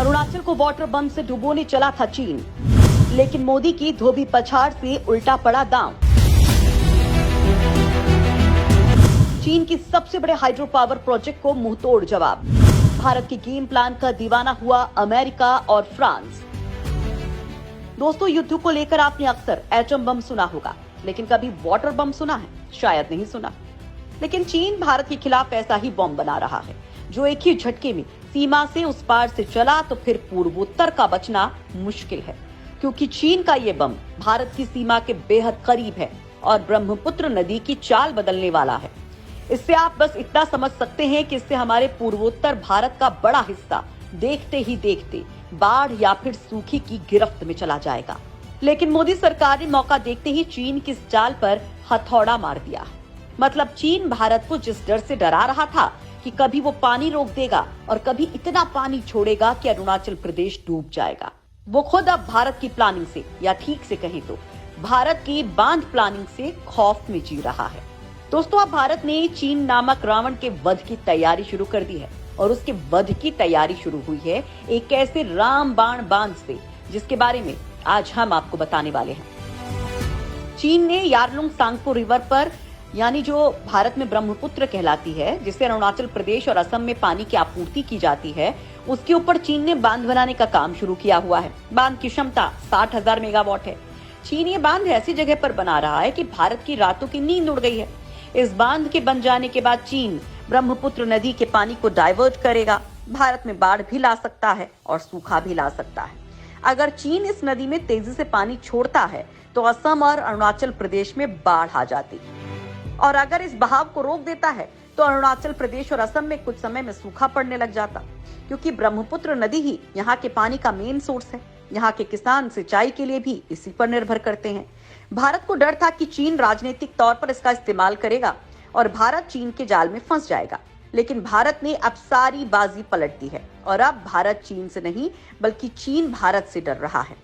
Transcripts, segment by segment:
अरुणाचल को वाटर बम से डुबोने चला था चीन, लेकिन मोदी की धोबी पछाड़ से उल्टा पड़ा दांव। चीन की सबसे बड़े हाइड्रो पावर प्रोजेक्ट को मुंहतोड़ जवाब। भारत के गेम प्लान का दीवाना हुआ अमेरिका और फ्रांस। दोस्तों, युद्ध को लेकर आपने अक्सर एटम बम सुना होगा, लेकिन कभी वाटर बम सुना है? शायद नहीं सुना। लेकिन चीन भारत के खिलाफ ऐसा ही बम बना रहा है, जो एक ही झटके में सीमा से उस पार से चला तो फिर पूर्वोत्तर का बचना मुश्किल है, क्योंकि चीन का ये बम भारत की सीमा के बेहद करीब है और ब्रह्मपुत्र नदी की चाल बदलने वाला है। इससे आप बस इतना समझ सकते हैं कि इससे हमारे पूर्वोत्तर भारत का बड़ा हिस्सा देखते ही देखते बाढ़ या फिर सूखे की गिरफ्त में चला जाएगा। लेकिन मोदी सरकार ने मौका देखते ही चीन की इस चाल पर हथौड़ा मार दिया। मतलब चीन भारत को जिस डर से डरा रहा था कि कभी वो पानी रोक देगा और कभी इतना पानी छोड़ेगा कि अरुणाचल प्रदेश डूब जाएगा, वो खुद अब भारत की प्लानिंग से, या ठीक से कहें तो भारत की बांध प्लानिंग से खौफ में जी रहा है। दोस्तों, अब भारत ने चीन नामक रावण के वध की तैयारी शुरू कर दी है और उसके वध की तैयारी शुरू हुई है एक ऐसे रामबाण बांध से, जिसके बारे में आज हम आपको बताने वाले हैं। चीन ने यारलुंग सांगपो रिवर पर, यानी जो भारत में ब्रह्मपुत्र कहलाती है, जिससे अरुणाचल प्रदेश और असम में पानी की आपूर्ति की जाती है, उसके ऊपर चीन ने बांध बनाने का काम शुरू किया हुआ है। बांध की क्षमता 60,000 मेगावाट है। चीन ये बांध ऐसी जगह पर बना रहा है कि भारत की रातों की नींद उड़ गई है। इस बांध के बन जाने के बाद चीन ब्रह्मपुत्र नदी के पानी को डाइवर्ट करेगा। भारत में बाढ़ भी ला सकता है और सूखा भी ला सकता है। अगर चीन इस नदी में तेजी से पानी छोड़ता है तो असम और अरुणाचल प्रदेश में बाढ़ आ जाती, और अगर इस बहाव को रोक देता है तो अरुणाचल प्रदेश और असम में कुछ समय में सूखा पड़ने लग जाता, क्योंकि ब्रह्मपुत्र नदी ही यहाँ के पानी का मेन सोर्स है। यहाँ के किसान सिंचाई के लिए भी इसी पर निर्भर करते हैं। भारत को डर था कि चीन राजनीतिक तौर पर इसका इस्तेमाल करेगा और भारत चीन के जाल में फंस जाएगा, लेकिन भारत ने अब सारी बाजी पलट दी है और अब भारत चीन से नहीं बल्कि चीन भारत से डर रहा है,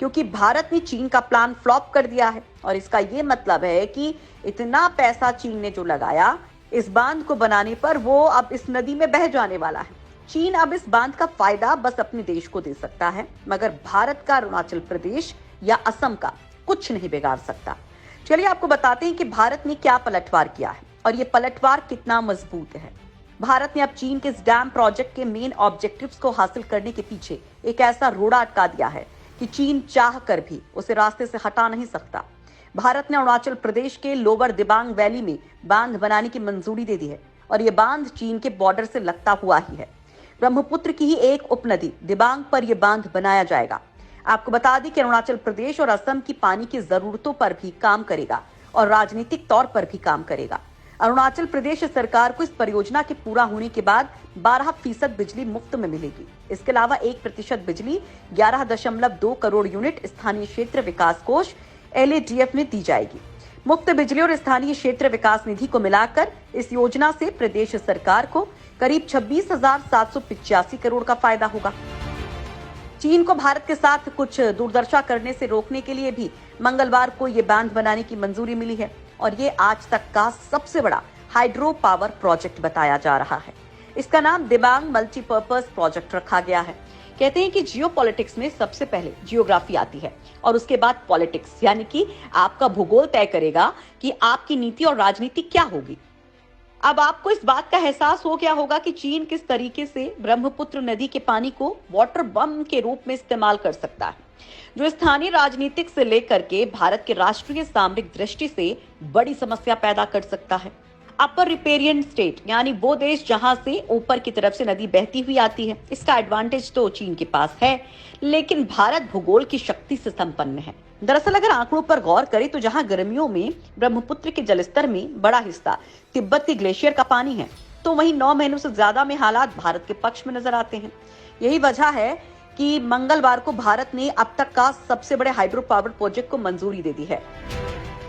क्योंकि भारत ने चीन का प्लान फ्लॉप कर दिया है। और इसका ये मतलब है कि इतना पैसा चीन ने जो लगाया इस बांध को बनाने पर, वो अब इस नदी में बह जाने वाला है। चीन अब इस बांध का फायदा बस अपने देश को दे सकता है, मगर भारत का अरुणाचल प्रदेश या असम का कुछ नहीं बिगाड़ सकता। चलिए आपको बताते हैं कि भारत ने क्या पलटवार किया है और ये पलटवार कितना मजबूत है। भारत ने अब चीन के इस डैम प्रोजेक्ट के मेन ऑब्जेक्टिव्स को हासिल करने के पीछे एक ऐसा रोड़ा अटका दिया है कि चीन चाह कर भी उसे रास्ते से हटा नहीं सकता। भारत ने अरुणाचल प्रदेश के लोअर दिबांग वैली में बांध बनाने की मंजूरी दे दी है और ये बांध चीन के बॉर्डर से लगता हुआ ही है। ब्रह्मपुत्र की ही एक उपनदी दिबांग पर यह बांध बनाया जाएगा। आपको बता दें कि अरुणाचल प्रदेश और असम की पानी की जरूरतों पर भी काम करेगा और राजनीतिक तौर पर भी काम करेगा। अरुणाचल प्रदेश सरकार को इस परियोजना के पूरा होने के बाद 12% बिजली मुफ्त में मिलेगी। इसके अलावा 1% बिजली 11.2 करोड़ यूनिट स्थानीय क्षेत्र विकास कोष LADF में दी जाएगी। मुफ्त बिजली और स्थानीय क्षेत्र विकास निधि को मिलाकर इस योजना से प्रदेश सरकार को करीब 26,785 करोड़ का फायदा होगा। चीन को भारत के साथ कुछ दुर्दशा करने से रोकने के लिए भी मंगलवार को ये बांध बनाने की मंजूरी मिली है और ये आज तक का सबसे बड़ा हाइड्रो पावर प्रोजेक्ट बताया जा रहा है। इसका नाम दिबांग मल्टीपर्पज प्रोजेक्ट रखा गया है। कहते हैं कि जियोपॉलिटिक्स में सबसे पहले जियोग्राफी आती है और उसके बाद पॉलिटिक्स, यानी कि आपका भूगोल तय करेगा कि आपकी नीति और राजनीति क्या होगी। अब आपको इस बात का एहसास हो गया होगा कि चीन किस तरीके से ब्रह्मपुत्र नदी के पानी को वाटर बम के रूप में इस्तेमाल कर सकता है, जो स्थानीय राजनीतिक से लेकर के भारत के राष्ट्रीय सामरिक दृष्टि से बड़ी समस्या पैदा कर सकता है। अपर रिपेरियन स्टेट, यानी वो देश जहां से ऊपर की तरफ से नदी बहती हुई आती है, इसका एडवांटेज तो चीन के पास है, लेकिन भारत भूगोल की शक्ति से संपन्न है। दरअसल अगर आंकड़ों पर गौर करें तो जहां गर्मियों में ब्रह्मपुत्र के जलस्तर में बड़ा हिस्सा तिब्बत के ग्लेशियर का पानी है, तो वहीं 9 महीनों से ज्यादा में हालात भारत के पक्ष में नजर आते हैं। यही वजह है कि मंगलवार को भारत ने अब तक का सबसे बड़े हाइड्रो पावर प्रोजेक्ट को मंजूरी दे दी है।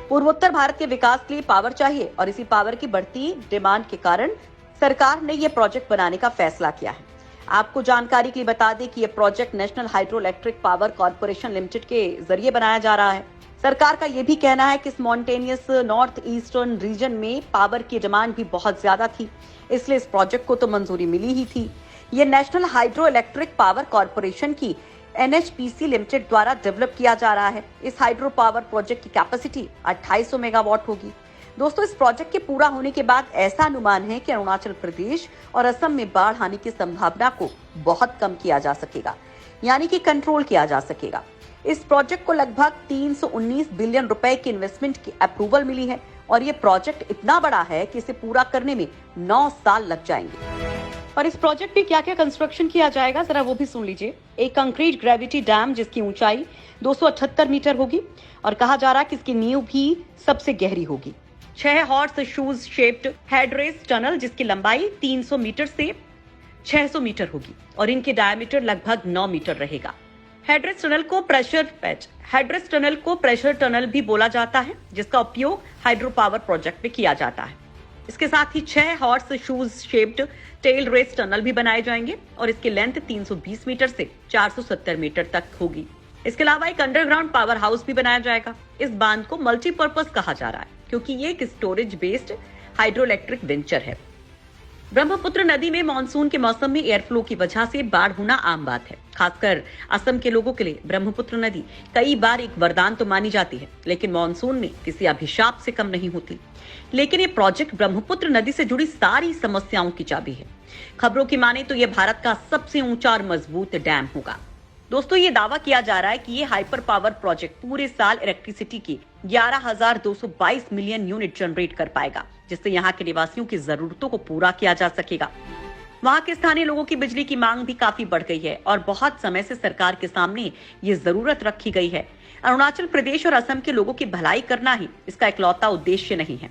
पूर्वोत्तर भारत के विकास के लिए पावर चाहिए और इसी पावर की बढ़ती डिमांड के कारण सरकार ने यह प्रोजेक्ट बनाने का फैसला किया है। आपको जानकारी के लिए बता दें कि यह project national hydro electric power corporation limited के जरिए बनाया जा रहा है। सरकार का यह भी कहना है कि इस मॉन्टेनियस नॉर्थ ईस्टर्न रीजन में पावर की डिमांड भी बहुत ज्यादा थी, इसलिए इस प्रोजेक्ट को तो मंजूरी मिली ही थी। ये national hydro electric power corporation की NHPC लिमिटेड द्वारा डेवलप किया जा रहा है। इस हाइड्रो पावर प्रोजेक्ट की कैपेसिटी 2800 मेगावाट होगी। दोस्तों, इस प्रोजेक्ट के पूरा होने के बाद ऐसा अनुमान है कि अरुणाचल प्रदेश और असम में बाढ़ आने की संभावना को बहुत कम किया जा सकेगा, यानी कि कंट्रोल किया जा सकेगा। इस प्रोजेक्ट को लगभग 319 बिलियन रुपए की इन्वेस्टमेंट की अप्रूवल मिली है और ये प्रोजेक्ट इतना बड़ा है कि इसे पूरा करने में 9 साल लग जाएंगे। और इस प्रोजेक्ट में क्या क्या कंस्ट्रक्शन किया जाएगा, जरा वो भी सुन लीजिए। एक कंक्रीट ग्रेविटी डैम जिसकी ऊंचाई 278 मीटर होगी और कहा जा रहा है कि इसकी नींव भी सबसे गहरी होगी। 6 horse shoes shaped headrest tunnel जिसकी लंबाई 300 मीटर से 600 मीटर होगी और इनके डायमीटर लगभग 9 मीटर रहेगा। हेडरेस टनल को प्रेशर टनल भी बोला जाता है, जिसका उपयोग हाइड्रो पावर प्रोजेक्ट में किया जाता है। इसके साथ ही 6 horse shoes shaped tail race tunnel भी बनाए जाएंगे और इसकी लेंथ 320 मीटर से 470 मीटर तक होगी। इसके अलावा एक अंडरग्राउंड पावर हाउस भी बनाया जाएगा। इस बांध को मल्टीपर्पज कहा जा रहा है क्योंकि ये एक storage based hydro electric venture है। ब्रह्मपुत्र नदी में मानसून के मौसम में एयर फ्लो की वजह से बाढ़ होना आम बात है। खासकर असम के लोगों के लिए ब्रह्मपुत्र नदी कई बार एक वरदान तो मानी जाती है, लेकिन मानसून में किसी अभिशाप से कम नहीं होती। लेकिन ये प्रोजेक्ट ब्रह्मपुत्र नदी से जुड़ी सारी समस्याओं की चाबी है। खबरों की माने तो ये भारत का सबसे ऊंचा और मजबूत डैम होगा। दोस्तों, ये दावा किया जा रहा है कि ये हाइपर पावर प्रोजेक्ट पूरे साल इलेक्ट्रिसिटी की 11,222 मिलियन यूनिट जनरेट कर पाएगा, जिससे यहाँ के निवासियों की जरूरतों को पूरा किया जा सकेगा। वहाँ के स्थानीय लोगों की बिजली की मांग भी काफी बढ़ गई है और बहुत समय से सरकार के सामने ये जरूरत रखी गई है। अरुणाचल प्रदेश और असम के लोगों की भलाई करना ही इसका इकलौता उद्देश्य नहीं है।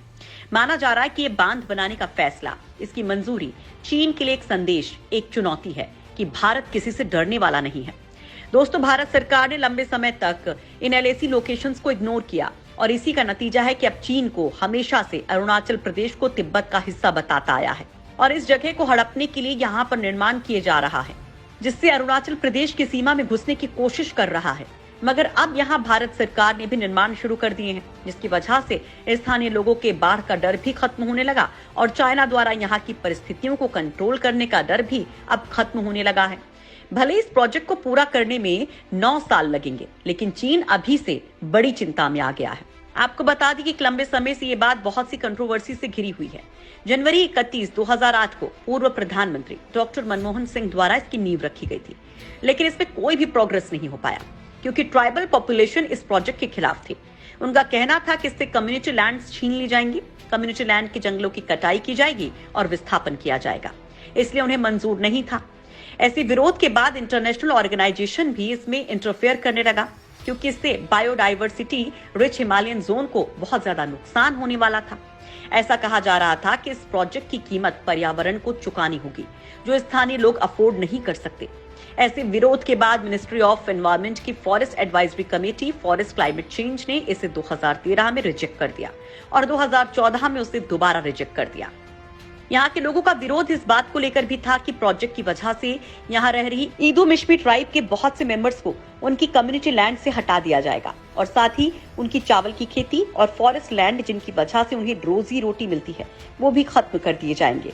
माना जा रहा है कि ये बांध बनाने का फैसला, इसकी मंजूरी चीन के लिए एक संदेश, एक चुनौती है कि भारत किसी से डरने वाला नहीं है। दोस्तों, भारत सरकार ने लंबे समय तक इन LAC लोकेशंस को इग्नोर किया और इसी का नतीजा है कि अब चीन को हमेशा से अरुणाचल प्रदेश को तिब्बत का हिस्सा बताता आया है और इस जगह को हड़पने के लिए यहाँ पर निर्माण किए जा रहा है, जिससे अरुणाचल प्रदेश की सीमा में घुसने की कोशिश कर रहा है। मगर अब यहाँ भारत सरकार ने भी निर्माण शुरू कर दिए हैं, जिसकी वजह से स्थानीय लोगों के बाढ़ का डर भी खत्म होने लगा और चाइना द्वारा यहाँ की परिस्थितियों को कंट्रोल करने का डर भी अब खत्म होने लगा है। भले इस प्रोजेक्ट को पूरा करने में 9 साल लगेंगे, लेकिन चीन अभी से बड़ी चिंता में आ गया है। आपको बता दी कि लंबे समय से ये बात बहुत सी कंट्रोवर्सी से घिरी हुई है। जनवरी 31, 2008 को पूर्व प्रधानमंत्री डॉक्टर मनमोहन सिंह द्वारा इसकी नींव रखी गई थी, लेकिन इसमें कोई भी प्रोग्रेस नहीं हो पाया क्योंकि ट्राइबल पॉपुलेशन इस प्रोजेक्ट के खिलाफ थी। उनका कहना था कि इससे कम्युनिटी लैंड्स छीन ली जाएंगी, कम्युनिटी लैंड के जंगलों की कटाई की जाएगी और विस्थापन किया जाएगा, इसलिए उन्हें मंजूर नहीं था। ऐसे विरोध के बाद इंटरनेशनल ऑर्गेनाइजेशन भी इसमें इंटरफेयर करने लगा क्योंकि इससे बायोडाइवर्सिटी रिच हिमालयन जोन को बहुत ज्यादा नुकसान होने वाला था। ऐसा कहा जा रहा था कि इस प्रोजेक्ट की कीमत पर्यावरण को चुकानी होगी, जो स्थानीय लोग अफोर्ड नहीं कर सकते। ऐसे विरोध के बाद मिनिस्ट्री ऑफ एनवायरनमेंट की forest advisory committee forest climate change ने इसे 2013 में रिजेक्ट कर दिया और 2014 में उसे दोबारा रिजेक्ट कर दिया। यहाँ के लोगों का विरोध इस बात को लेकर भी था कि प्रोजेक्ट की वजह से यहाँ रह रही ईदू मिश्मी ट्राइब के बहुत से मेंबर्स को उनकी कम्युनिटी लैंड से हटा दिया जाएगा और साथ ही उनकी चावल की खेती और फॉरेस्ट लैंड जिनकी वजह से उन्हें रोजी रोटी मिलती है वो भी खत्म कर दिए जाएंगे।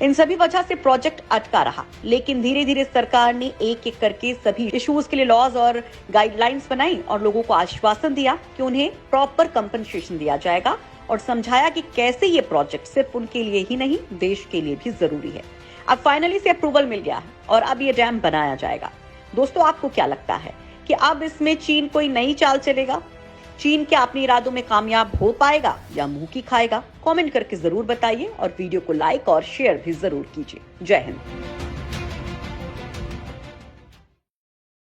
इन सभी वजह से प्रोजेक्ट अटका रहा, लेकिन धीरे धीरे सरकार ने एक एक करके सभी इश्यूज के लिए लॉज और गाइडलाइंस बनाई और लोगों को आश्वासन दिया कि उन्हें प्रॉपर कंपनसेशन दिया जाएगा और समझाया कि कैसे ये प्रोजेक्ट सिर्फ उनके लिए ही नहीं, देश के लिए भी जरूरी है। अब फाइनली से अप्रूवल मिल गया है और अब ये डैम बनाया जाएगा। दोस्तों, आपको क्या लगता है कि अब इसमें चीन कोई नई चाल चलेगा? चीन क्या अपने इरादों में कामयाब हो पाएगा या मुंह की खाएगा? कमेंट करके जरूर बताइए और वीडियो को लाइक और शेयर भी जरूर कीजिए। जय हिंद।